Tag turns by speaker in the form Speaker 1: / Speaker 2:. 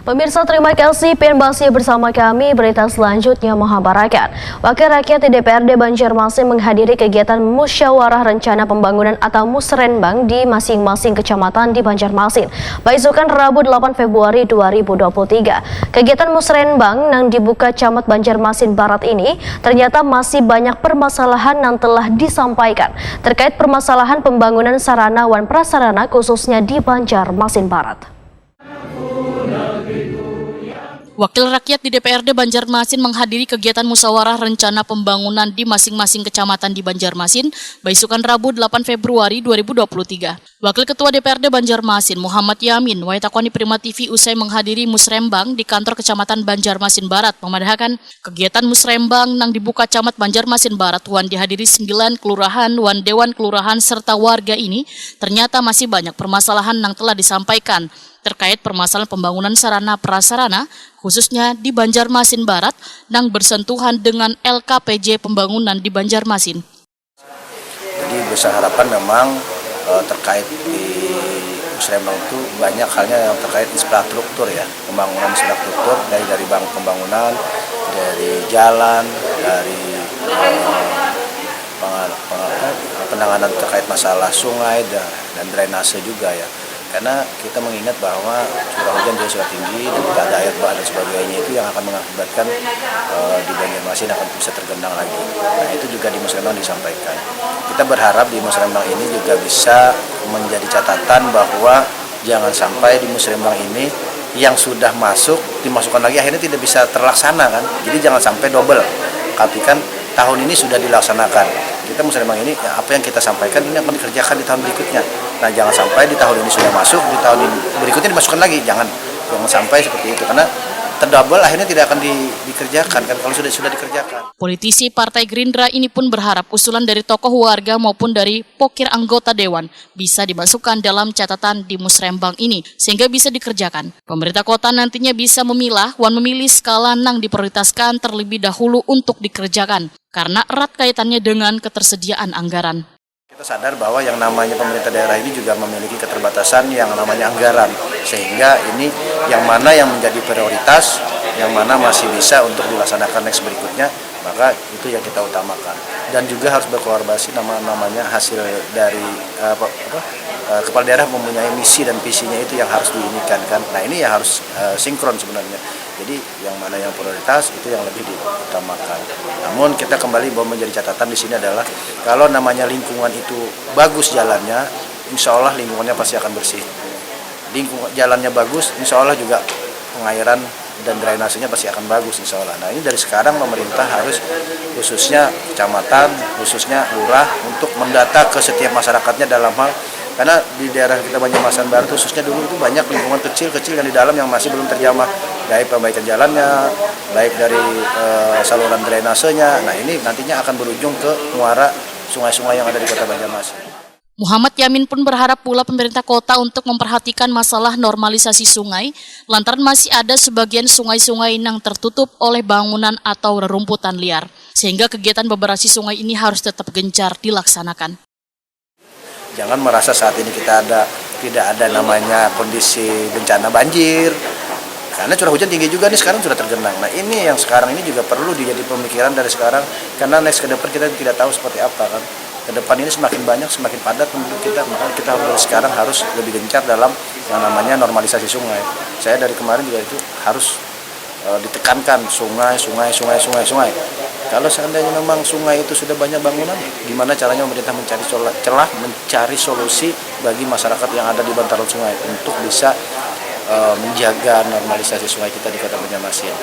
Speaker 1: Pemirsa, terima kasih masih bersama kami. Berita selanjutnya mengabarkan Wakil Rakyat DPRD Banjarmasin menghadiri kegiatan Musyawarah Rencana Pembangunan atau Musrenbang di masing-masing kecamatan di Banjarmasin, Baisukan Rabu 8 Februari 2023. Kegiatan Musrenbang yang dibuka Camat Banjarmasin Barat ini ternyata masih banyak permasalahan yang telah disampaikan terkait permasalahan pembangunan sarana wan prasarana khususnya di Banjarmasin Barat.
Speaker 2: Wakil Rakyat di DPRD Banjarmasin menghadiri kegiatan musyawarah rencana pembangunan di masing-masing kecamatan di Banjarmasin, Baisukan Rabu 8 Februari 2023. Wakil Ketua DPRD Banjarmasin, Muhammad Yamin, Waitakoni Prima TV usai menghadiri musrembang di kantor Kecamatan Banjarmasin Barat, memadahkan kegiatan musrembang yang dibuka Camat Banjarmasin Barat wan dihadiri 9 kelurahan, wan dewan kelurahan serta warga ini ternyata masih banyak permasalahan yang telah disampaikan terkait permasalahan pembangunan sarana prasarana khususnya di Banjarmasin Barat yang bersentuhan dengan LKPJ pembangunan di Banjarmasin.
Speaker 3: Jadi besar harapan memang terkait di musrembang itu banyak halnya yang terkait infrastruktur ya, pembangunan infrastruktur dari bank pembangunan, dari jalan, dari penanganan terkait masalah sungai dan drainase juga ya. Karena kita mengingat bahwa curah hujan juga sudah tinggi dan tidak ada air bah dan sebagainya, itu yang akan mengakibatkan di Banjarmasin akan bisa tergenang lagi. Nah, itu juga di musrembang disampaikan. Kita berharap di musrembang ini juga bisa menjadi catatan bahwa jangan sampai di musrembang ini yang sudah masuk dimasukkan lagi akhirnya tidak bisa terlaksana kan. Jadi jangan sampai double. Tapi kan tahun ini sudah dilaksanakan. Kita musrembang ini apa yang kita sampaikan ini akan dikerjakan di tahun berikutnya. Nah, jangan sampai di tahun ini sudah masuk, di tahun ini berikutnya dimasukkan lagi. Jangan sampai seperti itu karena terdouble akhirnya tidak akan dikerjakan kan kalau sudah dikerjakan.
Speaker 2: Politisi Partai Gerindra ini pun berharap usulan dari tokoh warga maupun dari pokir anggota dewan bisa dimasukkan dalam catatan di musrembang ini sehingga bisa dikerjakan. Pemerintah kota nantinya bisa memilih skala yang diprioritaskan terlebih dahulu untuk dikerjakan karena erat kaitannya dengan ketersediaan anggaran.
Speaker 3: Kita sadar bahwa yang namanya pemerintah daerah ini juga memiliki keterbatasan yang namanya anggaran, sehingga ini yang mana yang menjadi prioritas, yang mana masih bisa untuk dilaksanakan next berikutnya, maka itu yang kita utamakan. Dan juga harus berkolaborasi namanya hasil dari kepala daerah mempunyai misi dan visinya itu yang harus diinikan kan. Nah, ini ya harus sinkron sebenarnya. Jadi yang mana yang prioritas itu yang lebih diutamakan. Namun kita kembali bahwa menjadi catatan di sini adalah kalau namanya lingkungan itu bagus jalannya, insya Allah lingkungannya pasti akan bersih. Jalannya bagus, insya Allah juga pengairan dan drainasenya pasti akan bagus insya Allah. Nah, ini dari sekarang pemerintah harus khususnya kecamatan, khususnya lurah untuk mendata ke setiap masyarakatnya dalam hal karena di daerah kita Banjarmasin Barat khususnya dulu itu banyak lingkungan kecil-kecil yang di dalam yang masih belum terjamah, baik perbaikan jalannya, baik dari saluran drainasenya. Nah, ini nantinya akan berujung ke muara sungai-sungai yang ada di kota Banjarmasin.
Speaker 2: Muhammad Yamin pun berharap pula pemerintah kota untuk memperhatikan masalah normalisasi sungai, lantaran masih ada sebagian sungai-sungai yang tertutup oleh bangunan atau rerumputan liar, sehingga kegiatan beberasi sungai ini harus tetap gencar dilaksanakan.
Speaker 3: Jangan merasa saat ini kita tidak ada namanya kondisi bencana banjir, karena curah hujan tinggi juga nih sekarang sudah tergenang. Nah, ini yang sekarang ini juga perlu dijadi pemikiran dari sekarang, karena next ke depan kita tidak tahu seperti apa kan. Ke depan ini semakin banyak, semakin padat penduduk kita, maka kita dari sekarang harus lebih gencar dalam yang namanya normalisasi sungai. Saya dari kemarin juga itu harus ditekankan sungai. Kalau seandainya memang sungai itu sudah banyak bangunan, gimana caranya pemerintah mencari solusi bagi masyarakat yang ada di bantaran sungai untuk bisa menjaga normalisasi sungai kita di Kota Banjarmasin.